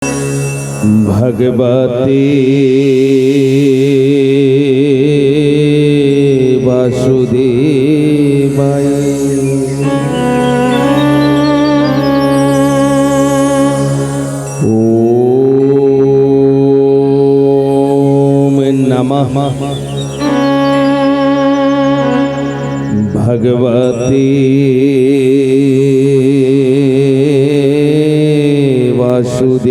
भगवते वासुदेवाय ओम नमः भगवते वासुदेवाय।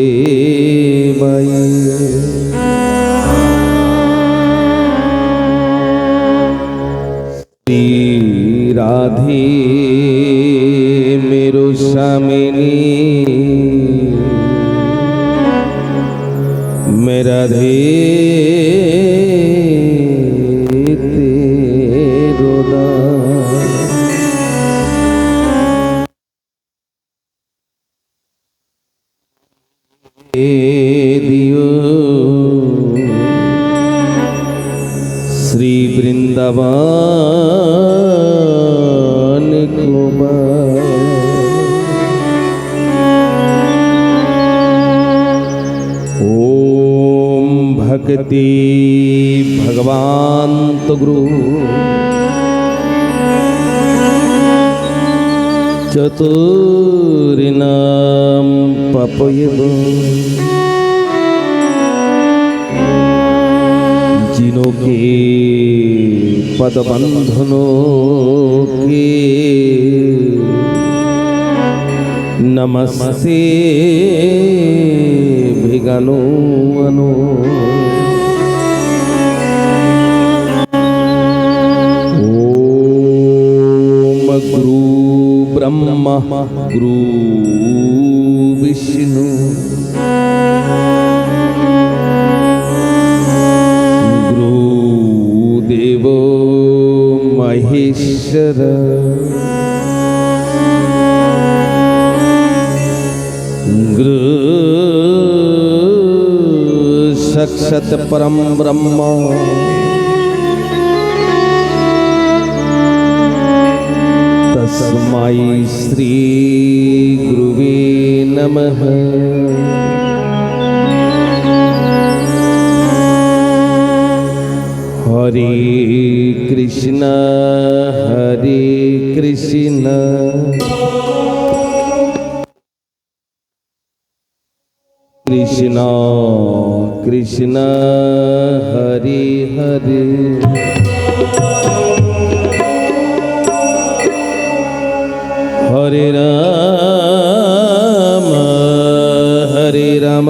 श्री राधे मेरो स्वामिनी मेरा धे तेरो दियो श्री वृंदावन को ओम भक्ति भगवान तो गुरु चतुर्नाम पपयब जिनों के पदबंधनों के नमस्ते भिगनो अनो। ओम गुरु ब्रह्मा गुरु विष्णु गुरुदेव महेश्वर गुरु साक्षात् परम ब्रह्म तस्मै श्री गुरुवे नमः। हरे कृष्ण कृष्ण कृष्ण हरे हरे हरे राम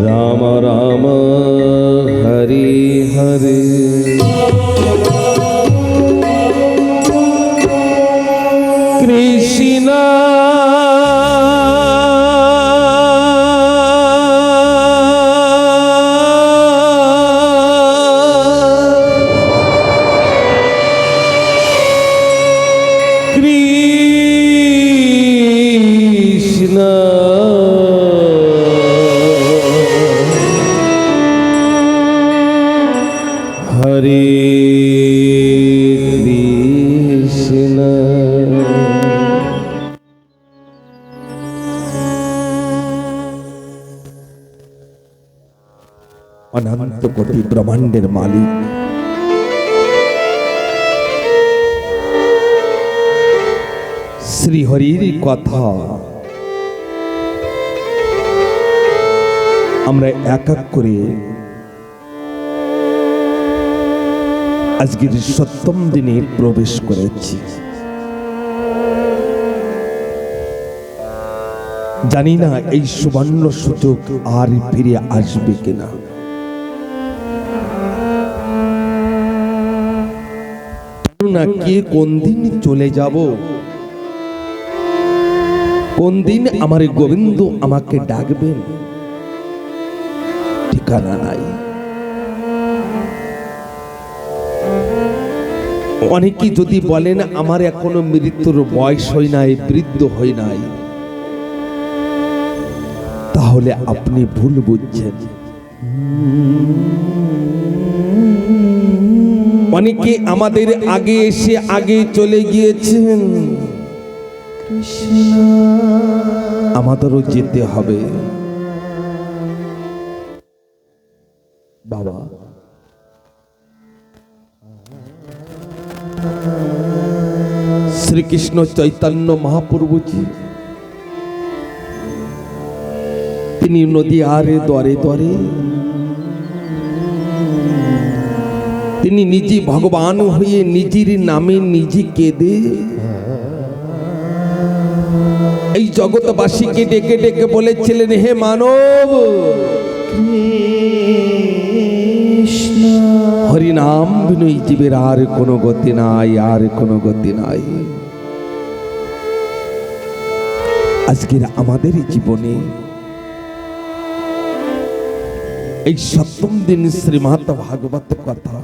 राम राम हरे हरे। कृष्ण हरे कृष्ण अनंत कोटि ब्रह्मांडेर मालिक श्री हरिर कथा আমরা এক এক করে আজকের সপ্তম দিনে প্রবেশ করেছি। জানি না এই সুবর্ণ সুযোগ আর ফিরে আসবে কিনা। না কে কোন দিন চলে যাব, কোন দিন আমার গোবিন্দ আমাকে ডাকবেন ঠিকানা নাই। অনেকে যদি বলেন আমার এখনো মৃত্যুর বয়স হয় নাই, বৃদ্ধ হয় নাই, তাহলে আপনি ভুল বুঝছেন। অনেকে আমাদের আগে এসে আগে চলে গিয়েছেন, আমাদেরও যেতে হবে। বাবা, শ্রীকৃষ্ণ চৈতন্য মহাপ্রভুজি তিনি নদী আরে দ্বারে দ্বারে তিনি নিজে ভগবান হয়ে নিজের নামে নিজে কেঁদে এই জগৎবাসীকে ডেকে ডেকে বলেছিলেন, হে মানব, হরিনাম বিনয়ী জীবের আর কোনো গতি নাই, আর কোনো গতি নাই। আজকের আমাদের জীবনে এই সপ্তম দিন শ্রীমদ্ ভাগবত কথা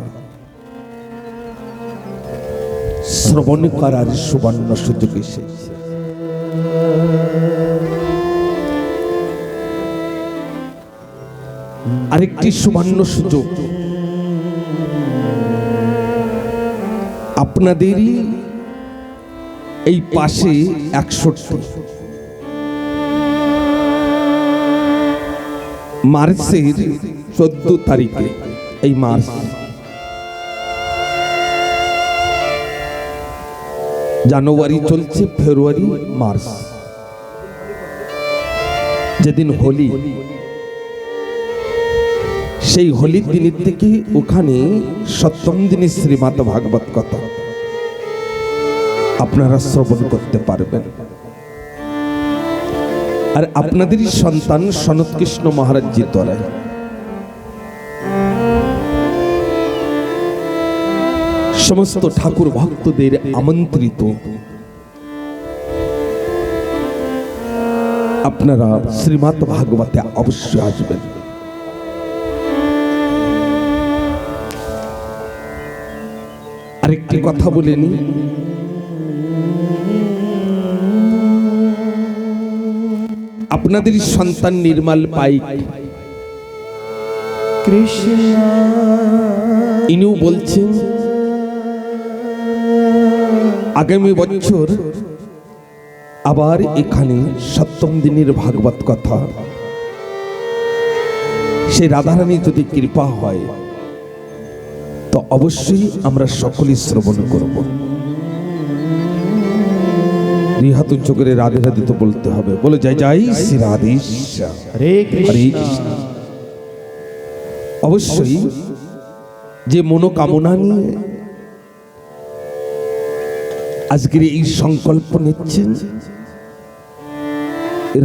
শ্রবণ করার সুবর্ণ সুযোগ এসেছে। আরেকটি সুবর্ণ সুযোগ আপনাদেরই এই পাশে 61 মার্চের 14 তারিখে, এই মার্চ জানুয়ারি চলছে, ফেব্রুয়ারি, মার্চ, যেদিন হোলি, সেই হোলির দিনের থেকে ওখানে সপ্তম দিনে শ্রীমদ্ ভাগবত কথা আপনারা শ্রবণ করতে পারবেন। আর আপনাদেরই সন্তান সনত কৃষ্ণ মহারাজজির দ্বারা সমস্ত ঠাকুর ভক্তদের আমন্ত্রিত আপনারা শ্রীমদ্ ভাগবতে অবশ্যই আসবেন। আরেকটি কথা বলে নি, আপনাদের সন্তান নির্মল পাইক কৃষ্ণ ইনিও বলছেন আগামী বছর আবার এখানে সপ্তম দিনের ভাগবত কথা, সে রাধারানী যদি কৃপা হয় তো অবশ্যই আমরা সকলেই শ্রবণ করব। নিহাত উচ্চ করে রাধে রাধে তো বলতে হবে, বলে যাই যাই শ্রী রাধে হরে কৃষ্ণ। অবশ্যই যে মনোকামনা নিয়ে আজকের এই সংকল্প নিচ্ছেন,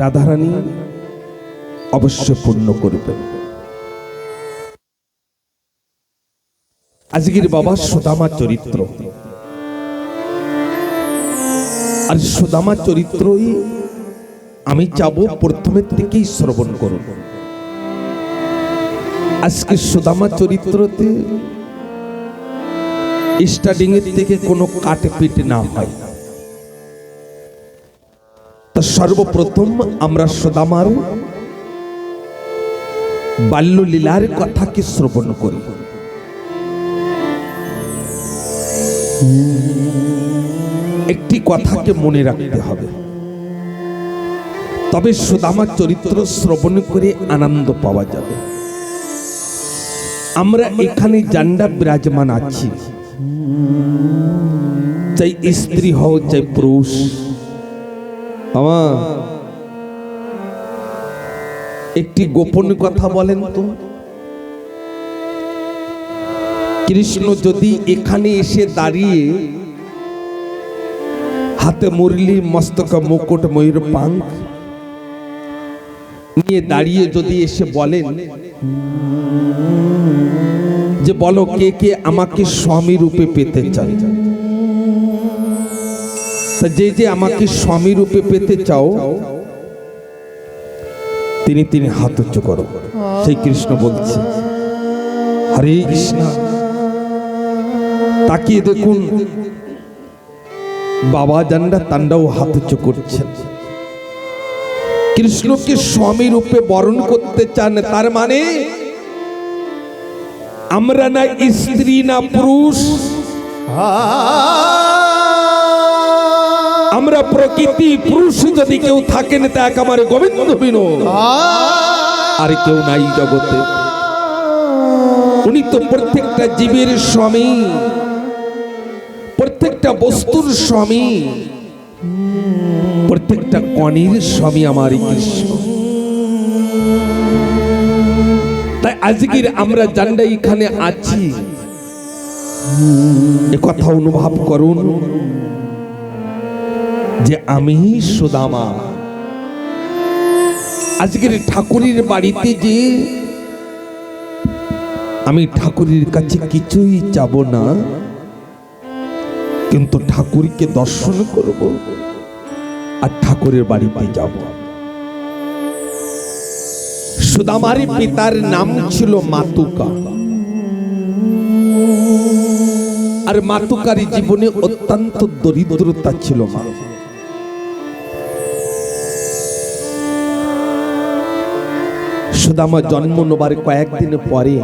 রাধারানী অবশ্যই পূর্ণ করবেন। আজকের বাবা সুদামা চরিত্র, আর সুদামা চরিত্রই আমি চাবো প্রথমের থেকেই শ্রবণ করুন। আজকে সুদামা চরিত্রতে স্টার্টিং এর থেকে কোনো কাটপিট না হয়। তা সর্বপ্রথম আমরা সুদামার বাল্যলীলার কথাকে শ্রবণ করি। একটি কথাকে মনে রাখতে হবে, তবে সুদামা চরিত্র শ্রবণ করে আনন্দ পাওয়া যাবে। আমরা এখানে জান্ডা বিরাজমান আছি, চাই স্ত্রী হও চাই পুরুষ। আমার একটি গোপন কথা বলেন তো, কৃষ্ণ যদি এখানে এসে দাঁড়িয়ে হাতে মুরলি, মস্তক মুকুট, ময়ূর পাঙ্খ নিয়ে দাঁড়িয়ে যদি এসে বলেন যে বলো কে কে আমাকে স্বামী রূপে পেতে চাই, তা যে যে আমাকে স্বামী রূপে পেতে চাও তিনি তিনি হাত উচ্চ করো। সেই কৃষ্ণ বলছে হরে কৃষ্ণ। তাকিয়ে দেখুন বাবা জান্ডা তান্ডাও হাত উচ্চ করছেন। কৃষ্ণকে স্বামী রূপে বরণ করতে চান, তার মানে আমরা না স্ত্রী না পুরুষ, আমরা প্রকৃতি পুরুষ যদি কেউ থাকেন তা একেবারে গোবিন্দ বিনো, আর কেউ নাই জগতে। উনি তো প্রত্যেকটা জীবের স্বামী, প্রত্যেকটা বস্তুর স্বামী, প্রত্যেকটা কণির স্বামী আমার কৃষ্ণ। তাই আজকের আমরা জানডা এখানে আছি, এ কথা অনুভব করুন যে আমি সুদামা। আজকের ঠাকুরের বাড়িতে যে আমি ঠাকুরের কাছে কিছুই চাবো না, কিন্তু ঠাকুরকে দর্শন করব আর ঠাকুরের বাড়িতে যাব। সুদামার পিতার নাম ছিল মাতুকা, আর মাতুকার জীবনে অত্যন্ত দরিদ্রতা ছিল। মা সুদামা জন্ম নেবার কয়েকদিন পরে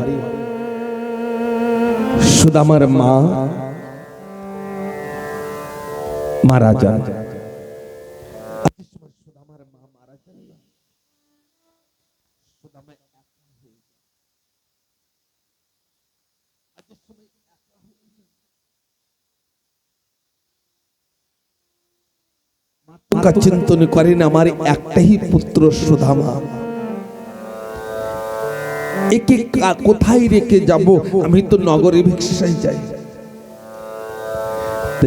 সুদামার মা মারা যান। সুদামার মা মারা যান, সুদামা চিন্তন করেন আমার একটাই পুত্র সুদামা, একে কোথায় রেখে যাব? আমি তো নগরে ভিক্ষায় যাই।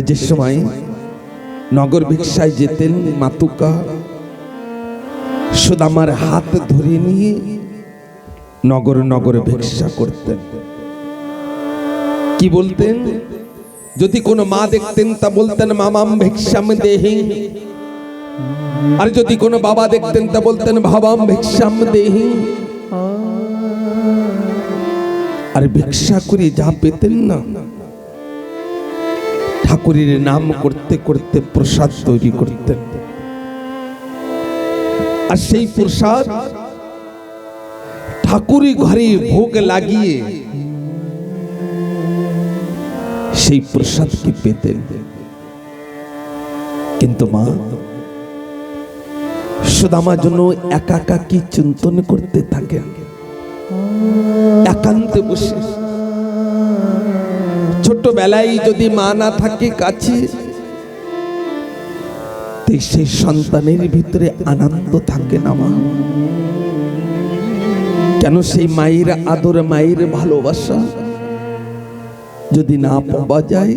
যে সময় নগর ভিক্ষায় যেতেন মাতুকা সুদামার হাত ধরে নিয়ে নগর নগরে ভিক্ষা করতেন। কি বলতেন? যদি কোনো মা দেখতেন তা বলতেন মামাম ভিক্ষাম দেহি, আর যদি কোনো বাবা দেখতেন তা বলতেন ভাবাম ভিক্ষাম দেহি। আর ভিক্ষা করে যা পেতেন না, ঠাকুরের নাম করতে করতে প্রসাদ তৈরি করতেন, আর সেই প্রসাদ ঠাকুরের ঘরে ভোগ লাগিয়ে সেই প্রসাদ কি পেতেন। কিন্তু মা সুদামার জন্য একা একা কি চিন্তন করতে থাকেন, একান্তে বসে। ছোটবেলায় যদি মা না থাকে কাছে, সেই সন্তানের ভিতরে আনন্দ থাকে না। মা কেন? সেই মায়ের আদর, মায়ের ভালোবাসা যদি না পাওয়া যায়,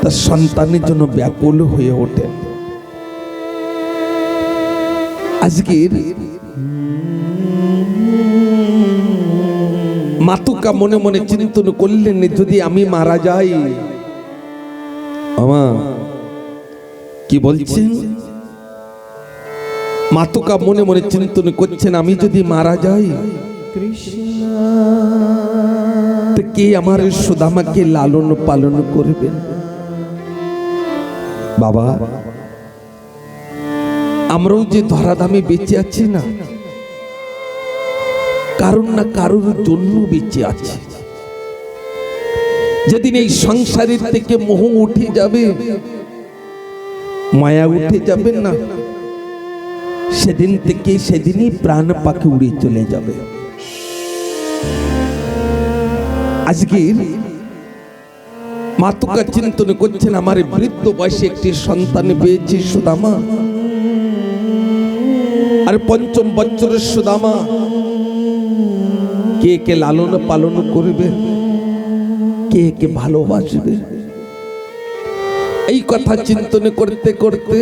তার সন্তানের জন্য ব্যাকুল হয়ে ওঠে। আজকের মাতুকা মনে মনে চিন্তন করলেন, যদি আমি মারা যাই। আমা কি বলছেন? মাতুকা মনে মনে চিন্তন করছেন, আমি যদি মারা যাই তো কে আমার সুদামাকে লালন পালন করবেন? বাবা, আমরাও যে ধরাধামে বেঁচে আছি না, কারণ না কারোর জন্য বেঁচে আছে। যেদিন এই সংসারের থেকে মোহ উঠে যাবে, মায়া উঠে যাবে না, সেদিন থেকে সেদিনই প্রাণ পাখি উড়ে চলে যাবে। আজকে মাতুকা চিন্তন করছেন, আমার বৃদ্ধ বয়সে একটি সন্তান পেয়েছি সুদামা, আর পঞ্চম বছরের সুদামা কে কে লালন পালন করবে, কে কে ভালোবাসবে। এই কথা চিন্তন করতে করতে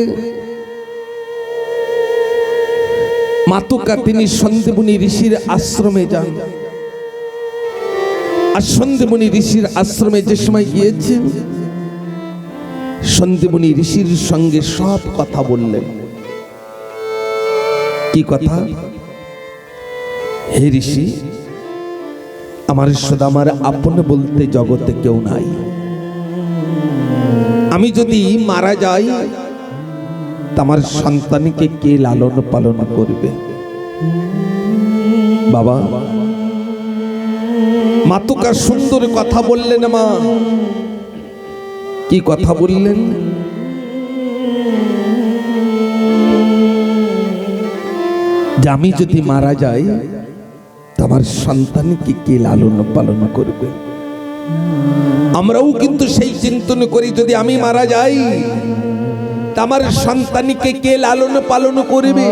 মাতুকা তিনি সন্দেবনী ঋষির আশ্রমে যান। আর সন্দেবনী ঋষির আশ্রমে যে সময় গিয়েছেন, সন্দেবনী ঋষির সঙ্গে সব কথা বললেন। কি কথা? হে ঋষি, আমার সুদামার আপন বলতে জগতে কেউ নাই। আমি যদি মারা যাই, আমার সন্তানকে কে লালন পালন করবে? বাবা, মাতুকা সুন্দর কথা বললেন। মা কি কথা বললেন? যে আমি যদি মারা যাই তো আমার সন্তানকে কে লালন পালন করবে। আমরাও কিন্তু সেই চিন্তন করি, যদি আমি মারা যাই তা আমার সন্তানকে কে লালন পালন করবে।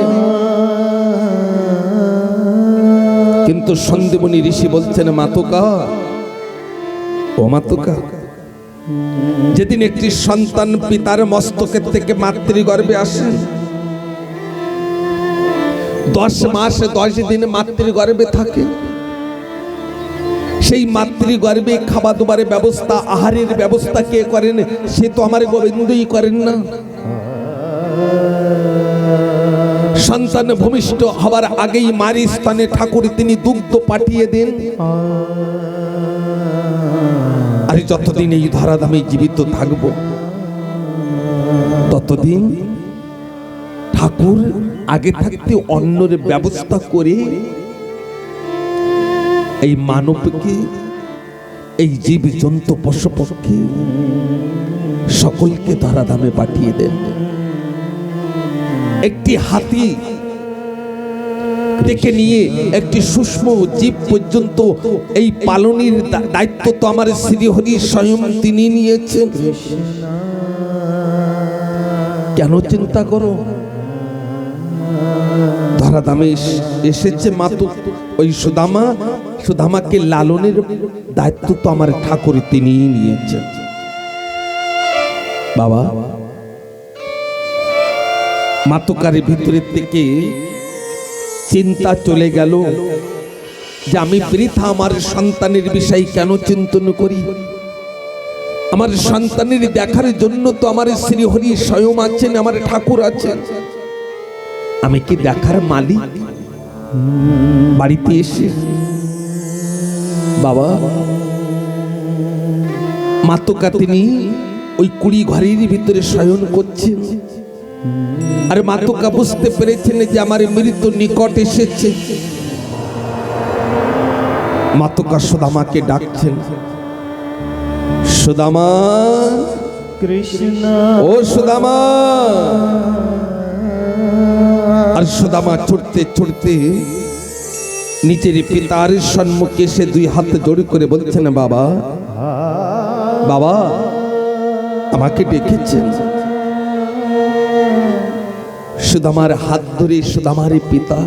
কিন্তু সন্দীপনী ঋষি বলছেন, মাতকা ও মাতকা, যেদিন একটি সন্তান পিতার মস্তকের থেকে মাতৃগর্ভে আসে, 10 মাস 10 দিন মাতৃগর্ভে থাকে, সেই মাতৃগর্ভে খাবার দাবারের ব্যবস্থা, আহারের ব্যবস্থা কে করেন? সে তো আমার গোবিন্দই করেন না। সন্তান ভূমিষ্ঠ হবার আগেই মারি স্থানে ঠাকুর তিনি দুগ্ধ পাঠিয়ে দেন। আর যতদিন এই ধরাধামে জীবিত থাকব ততদিন ঠাকুর আগে থাকতে অন্যের ব্যবস্থা করে এই মানবকে, এই জীব জন্তু পশু পক্ষী সকলকে ধরাধামে পাঠিয়ে দেন। একটি হাতি থেকে নিয়ে একটি সূক্ষ্ম জীব পর্যন্ত এই পালনের দায়িত্ব তো আমার শ্রীহরি স্বয়ং তিনি নিয়েছেন। কেন চিন্তা করো? ধরাধামে এসেছে মাতু ওই সুদামা, সুদামাকে লালনের দায়িত্ব তো আমার ঠাকুর তিনি নিয়েছেন। বাবা, মাতুকারের ভিতরের থেকে চিন্তা চলে গেল যে আমি বৃথা আমার সন্তানের বিষয় কেন চিন্তন করি? আমার সন্তানের দেখার জন্য তো আমার শ্রীহরি স্বয়ং আছেন, আমার ঠাকুর আছেন। আমি কি দেখার মালিক? বাড়িতে এসে বাবা, মাতুকা তিনি ওই 20 ঘরের ভিতরে শয়ন করছেন। আর মাতুকা বুঝতে পেরেছেন যে আমার মৃত্যু নিকট এসেছে। মাতুকা সুদামাকে ডাকছেন, সুদামা, কৃষ্ণ ও সুদামা। আর সুদামা ছুটতে ছুটতে নিজের পিতার সম্মুখে এসে 2 হাত জোড় করে বলছেন, বাবা, বাবা, আমাকে ডেকেছেন। সুদামার হাত ধরে সুদামার পিতা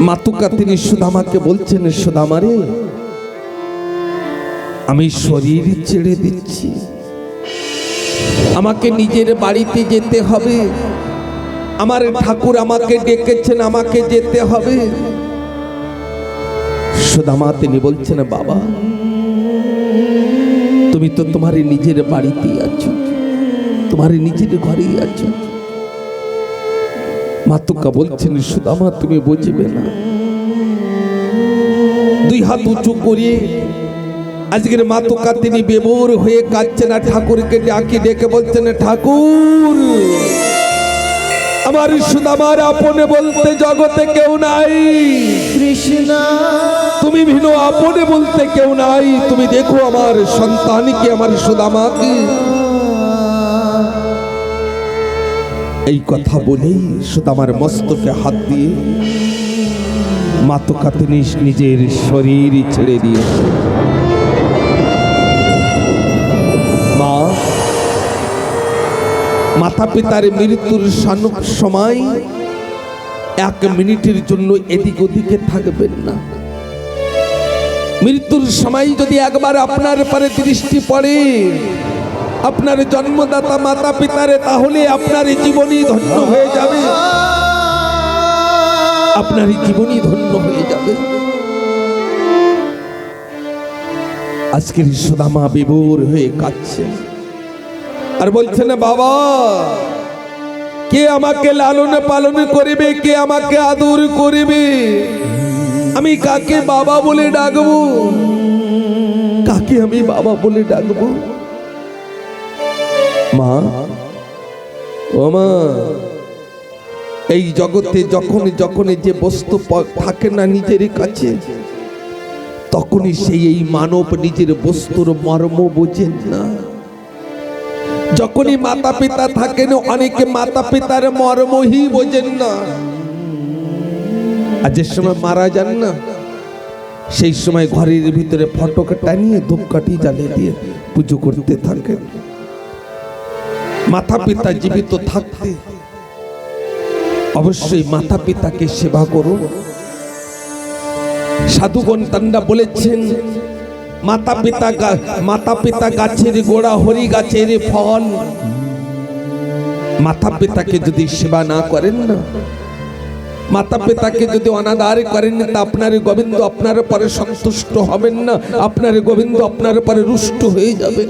মাতুকা তিনি সুদামাকে বলছেন, সুদামারে, আমি শরীর ছেড়ে দিচ্ছি, আমাকে নিজের বাড়িতে যেতে হবে। আমার ঠাকুর আমাকে ডেকেছেন, আমাকে যেতে হবে। সুদামা তিনি বলছেন, বাবা, তুমি তো তোমার নিজের বাড়িতেই আছো, তোমার নিজের ঘরেই আছো। মাতুকা বলছেন, সুদামা তুমি বুঝবে না। 2 হাত উঁচু করিয়ে আজকের মাতুকা তিনি বেবর হয়ে কাঁদছেন, আর ঠাকুরকে ডাকি ডেকে বলছেন, ঠাকুর, আমার সুদামার আপনে বলতে জগতে কেউ নাই, কৃষ্ণ তুমি ভিন্ন আপনে বলতে কেউ নাই। তুমি দেখো আমার সন্তানকে, আমার সুদামাকে। এই কথা বলেই সুদামার মস্তকে হাত দিয়ে মাতুকা তিনি নিজের শরীর ছেড়ে দিয়েছে। মা, মাতা পিতার মৃত্যুর সময় 1 মিনিটের জন্য এদিক ওদিকে থাকবেন না। মৃত্যুর সময় যদি একবার আপনার পরে দৃষ্টি পড়ে আপনার জন্মদাতা মাতা পিতারে, তাহলে আপনার জীবনই ধন্য হয়ে যাবে, আপনার জীবনই ধন্য হয়ে যাবে। আজকের সুদামা বিভোর হয়ে কাঁদছে আর বলছেন, বাবা, কে আমাকে লালন পালন করিবে, কে আমাকে আদর করিবে? আমি কাকে বাবা বলে ডাকবো? কাকে আমি বাবা বলে ডাকবো? মা, ও মা, এই জগতে যখন যখন যে বস্তু থাকে না নিজের কাছে, তখনই সেই এই মানব নিজের বস্তুর মর্ম বোঝেন না। যখনই মাতা পিতা থাকেন অনেকে মাতা পিতার মর্মই বোঝেন না, আর যে সময় মারা যান না সেই সময় ঘরের ভিতরে ফটকা টানিয়ে ধূপকাঠি জ্বালিয়ে দিয়ে পুজো করতে থাকেন। মাতা পিতা জীবিত থাকতে অবশ্যই মাতা পিতাকে সেবা করুন। সাধুগণ তান্ডা বলেছেন মাতা পিতা গাছের গোড়া, হরি গাছের ফল। মাতা পিতাকে যদি সেবা না করেন না, মাতা পিতাকে যদি অনাদার করেন, তা আপনার গোবিন্দ আপনার পরে সন্তুষ্ট হবেন না, আপনার গোবিন্দ আপনার পরে রুষ্ট হয়ে যাবে।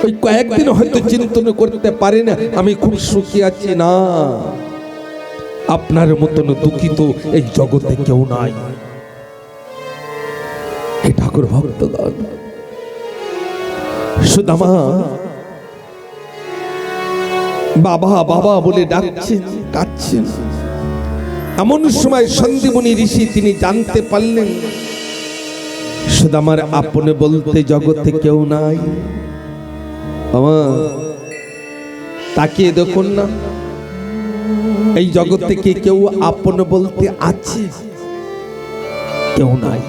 ওই কয়েকদিন হয়তো চিন্তন করতে পারে না আমি খুব সুখী আছি, না, আপনার মতন দুঃখিত এই জগতে কেউ নাই। এই ঠাকুর ভক্তগণ, সুদামা বাবা বাবা বলে ডাকছেন, কাঁদছেন। এমন সময় সন্দীপনী ঋষি তিনি জানতে পারলেন সুদামার আপনে বলতে জগতে কেউ নাই। তাকিয়ে দেখুন না, এই জগৎ থেকে কেউ আপন বলতে আছে? কেউ নাই।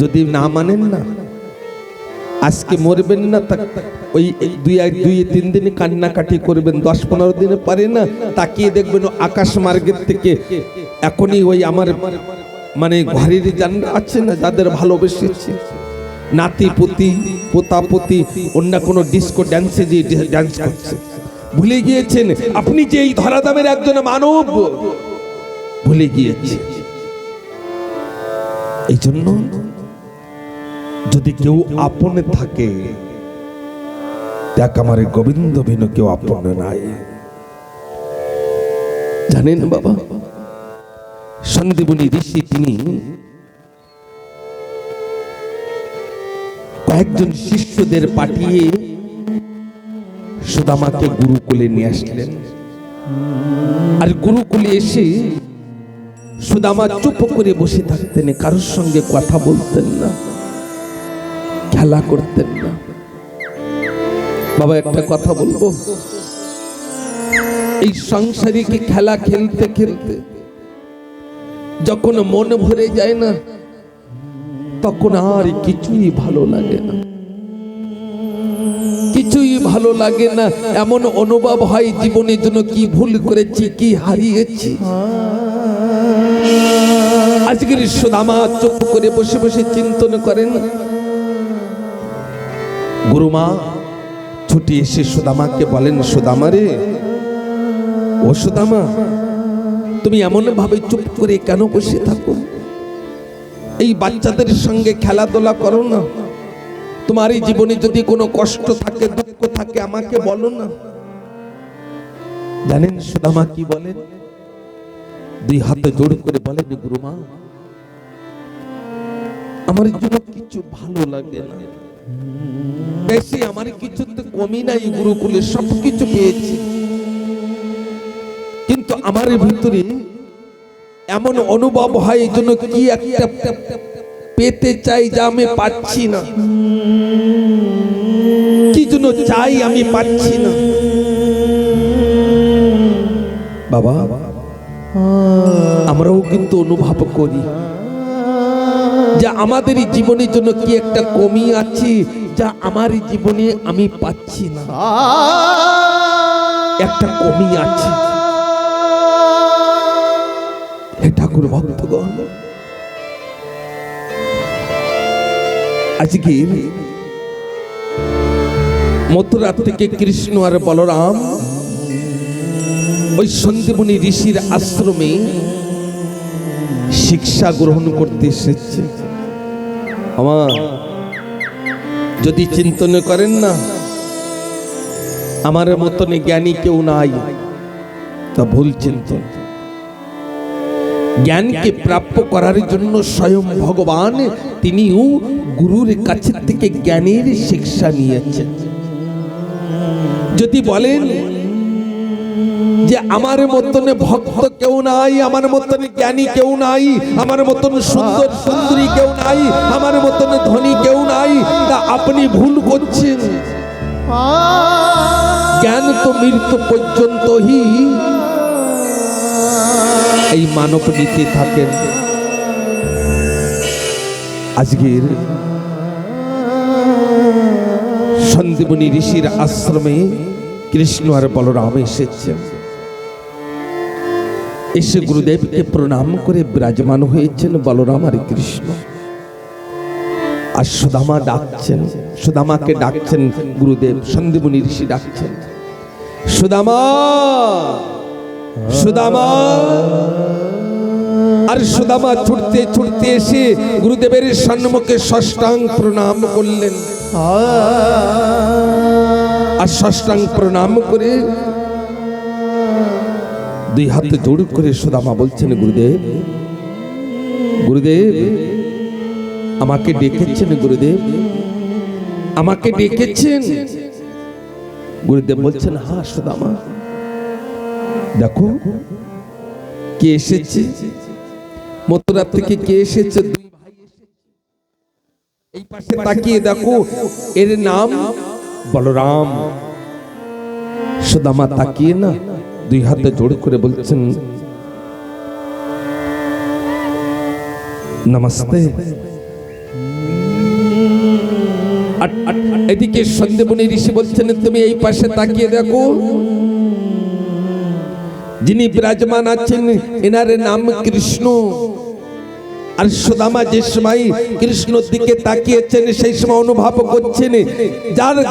যদি না মানেন না, আজকে মরবেন না, ওই 2-3 দিনে কান্নাকাটি করবেন, 10-15 দিনে পারে না, তাকিয়ে দেখবেন আকাশ মার্গের থেকে এখনই ওই আমার মানে ঘরের জান আছে না, যাদের ভালোবেসেছি, নাতি পুতি পোতা পুতি অন্য কোনো ডিস্কো ড্যান্সে যে ড্যান্স করছে, ভুলে গিয়েছেন আপনি যে এই ধরাধামের একজন মানব, ভুলে গিয়েছে। এই জন্য যদি কেউ আপনে থাকে, দেখ আমার গোবিন্দ ভিন্ন কেউ আপনে নাই। জানেন বাবা, সন্দীপনী ঋষি তিনি কয়েকজন শিষ্যদের পাঠিয়ে সুদামাকে গুরুকুলে নিয়ে আসলেন। আর গুরুকুলে এসে সুদামা চুপ করে বসে থাকতেন, কারোর সঙ্গে কথা বলতেন না, খেলা করতেন না। বাবা একটা কথা বলবো, এই সংসারিক খেলা খেলতে খেলতে যখন মন ভরে যায় না, তখন আর কিছুই ভালো লাগে না, কিছুই ভালো লাগে না। এমন অনুভব হয় জীবনের জন্য কি ভুল করেছি, কি হারিয়েছি। আজকের সুদামা চুপ করে বসে বসে চিন্তন করেন। গুরুমা ছুটি এসে সুদামাকে বলেন, সুদামা রে, ও সুদামা, তুমি এমন ভাবে চুপ করে কেন বসে থাকো? এই বাচ্চাদের সঙ্গে খেলাধুলা করো না। তোমার এই জীবনে যদি কোনো কষ্ট থাকে, দুঃখ থাকে, আমাকে বলো না। জানেন সুদামা কি বলেন? 2 হাতে জোড় করে বলেন, গুরুমা, আমার জন্য কিছু ভালো লাগে না, বেশি আমার কিছুতে কমি নাই, গুরুকুলে সবকিছু পেয়েছি, কিন্তু আমার ভিতরে এমন অনুভব হয় এই জন্য কি একটা পেতে চাই যা আমি পাচ্ছি না, কি জন্য চাই আমি পাচ্ছি না। বাবা আমরাও কিন্তু অনুভব করি যে আমাদের জীবনের জন্য কি একটা কমি আছে যা আমার জীবনে আমি পাচ্ছি না, একটা কমি আছে। হে ঠাকুর ভক্তগণ, আজকে মথুরা থেকে কৃষ্ণ আর বলরাম ওই সন্দীপনী ঋষির আশ্রমে শিক্ষা গ্রহণ করতে এসেছে। আমার যদি চিন্তন করেন না আমার মতন জ্ঞানী কেউ নাই, তা ভুল চিন্তন। জ্ঞানকে প্রাপ্য করার জন্য স্বয়ং ভগবান তিনিও গুরুর কাছে থেকে জ্ঞানের শিক্ষা নিয়েছেন। যদি বলেন যে আমার মতন ভক্ত কেউ নাই, আমার মতন জ্ঞানী কেউ নাই, আমার মতন সুন্দর সুন্দরী কেউ নাই, আমার মতন ধনী কেউ নাই, তা আপনি ভুল করছেন। জ্ঞান তো মৃত্যু পর্যন্তই এই মানব নিতে থাকেন। আজকের সন্দীপনী ঋষির আশ্রমে কৃষ্ণ আর বলরাম এসেছেন। এসে গুরুদেবকে প্রণাম করে বিরাজমান হয়েছেন বলরাম আর কৃষ্ণ। আর সুদামা ডাকছেন, সুদামাকে ডাকছেন গুরুদেব, সন্দীপনী ঋষি ডাকছেন, সুদামা সুদামা। আর সুদামা ছুটতে ছুটতে এসে গুরুদেবের সম্মুখে সাষ্টাঙ্গ প্রণাম করলেন। আর সাষ্টাঙ্গ প্রণাম করে দুই হাত জোড় করে সুদামা বলছেন, গুরুদেব গুরুদেব আমাকে ডেকেছেন, গুরুদেব আমাকে ডেকেছেন। গুরুদেব বলছেন, হ্যাঁ সুদামা, দেখো কে এসেছে, মথুরা থেকে কে এসেছে। দুই ভাই এসেছে। এই পাশে তাকিয়ে দেখো, এর নাম বলরাম। সুদামা তাকিয়ে না দুই হাতে জোড় করে বলছেন, নমস্তে। এদিকে সন্দীপনী ঋষি বলছেন, তুমি এই পাশে তাকিয়ে দেখো, যিনি বিরাজমান আছেন এনার নাম কৃষ্ণ। আর সুদামা যে সময় কৃষ্ণর দিকে তাকিয়েছেন সেই সময় অনুভব করছেন,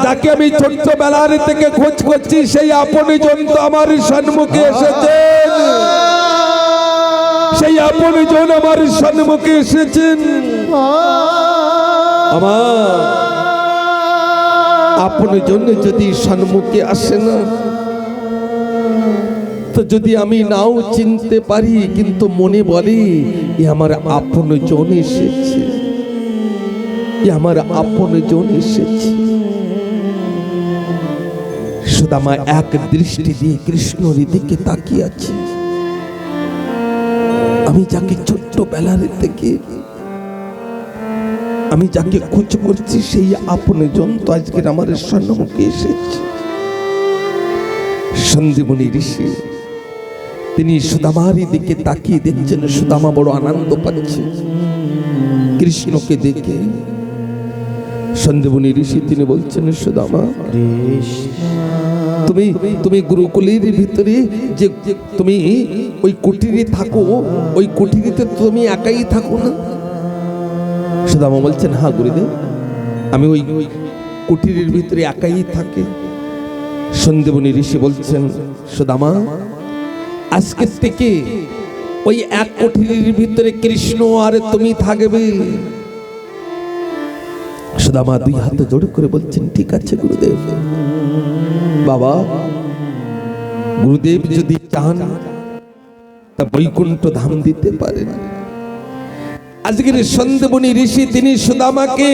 যাকে আমি ছোট্টবেলার থেকে খোঁজ করছি সেই আপনজন তো আমার সম্মুখে এসেছেন, সেই আপনজন আমার সম্মুখে এসেছেন। আমার আপনজন যদি সম্মুখে আসে না, তো যদি আমি নাও চিনতে পারি, কিন্তু মনে বলে এ আমার আপনজন এসেছে, এ আমার আপনজন এসেছে। সুদামা এক দৃষ্টি দিয়ে কৃষ্ণর দিকে তাকিয়ে আছে। আমি যাকে ছোট্টবেলার থেকে আমি যাকে খোঁজ করছি সেই আপনজন তো আজকের আমার সম্মুখে এসেছে। সন্দীপনী ঋষি তিনি সুদামার দিকে তাকিয়ে দেখছেন। সুদামা বড় আনন্দ পাচ্ছে কৃষ্ণকে দেখে। সন্দীপনী ঋষি তিনি বলছেন, সুদামা তুমি তুমি গুরুকুলের ভিতরে যে তুমি ওই কুটিরে থাকো, ওই কুটিরিতে তুমি একাই থাকো না? সুদামা বলছেন, হ্যাঁ গুরুদেব, আমি ওই কুটিরের ভিতরে একাই থাকি। সন্দীপনী ঋষি বলছেন, সুদামা আজকে থেকে ওই এক কুটিরের ভিতরে কৃষ্ণ আর তুমি থাকবে। সুদামা দুই হাতে জোড় করে বলছেন, ঠিক আছে গুরুদেব। বাবা, গুরুদেব যদি চান তা বৈকুণ্ঠ ধাম দিতে পারেন। আজকের সন্দীপনী ঋষি তিনি সুদামাকে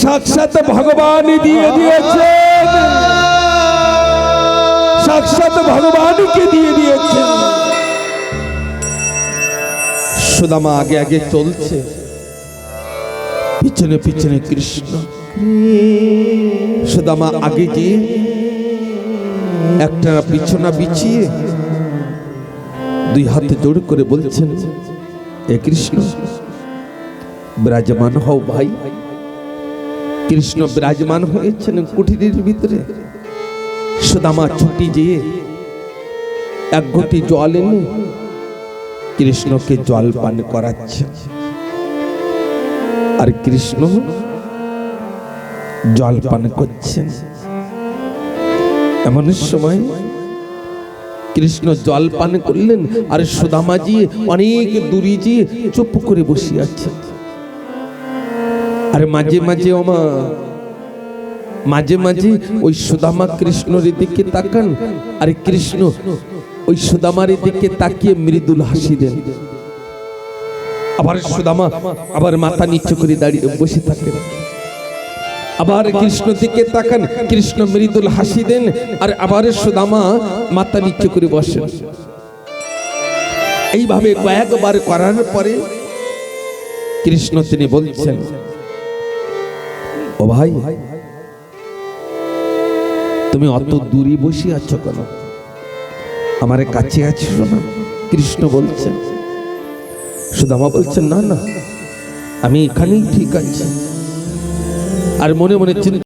সাক্ষাৎ ভগবান দিয়ে দিয়েছেন, সাক্ষাৎ ভগবানকে দিয়ে দিয়েছেন। সুদামা আগে আগে চলছে, পিছনে পিছনে কৃষ্ণ। সুদামা আগে গিয়ে একটা বিছানা বিছিয়ে দুই হাতে জোড় করে বলছেন, এ কৃষ্ণ বিরাজমান হও ভাই। কৃষ্ণ বিরাজমান হয়েছেন কুটিরের ভিতরে। সুদামা ছুটি যেয়ে এক ঘটি জল এনে কৃষ্ণকে জল পান করাচ্ছে। আর কৃষ্ণ জল পান করছেন। এমন সময় কৃষ্ণ জল পান করলেন, আর সুদামাজি অনেক দূরে গিয়ে চুপ করে বসে আছে। আর মাঝে মাঝে মাঝে মাঝে ওই সুদামা কৃষ্ণর দিকে তাকান, আর কৃষ্ণ ওই সুদামার দিকে তাকিয়ে মৃদুল হাসি দেন। আবার সুদামা আবার মাথা নিচু করে দাঁড়িয়ে বসে থাকেন। আবার কৃষ্ণ দিকে তাকান, কৃষ্ণ মৃদুল হাসি দেন, আর আবার সুদামা মাথা নিচু করে বসেন। এইভাবে কয়েকবার করার পরে কৃষ্ণ তিনি বলছেন, ও ভাই তুমি অত দূরে বসে আছো কেন? আমার কাছে আছো না? কৃষ্ণ বলছেন। সুদামা বলছেন না না, আমি এখানেই ঠিক আছি। আর মনে মনে চিন্তা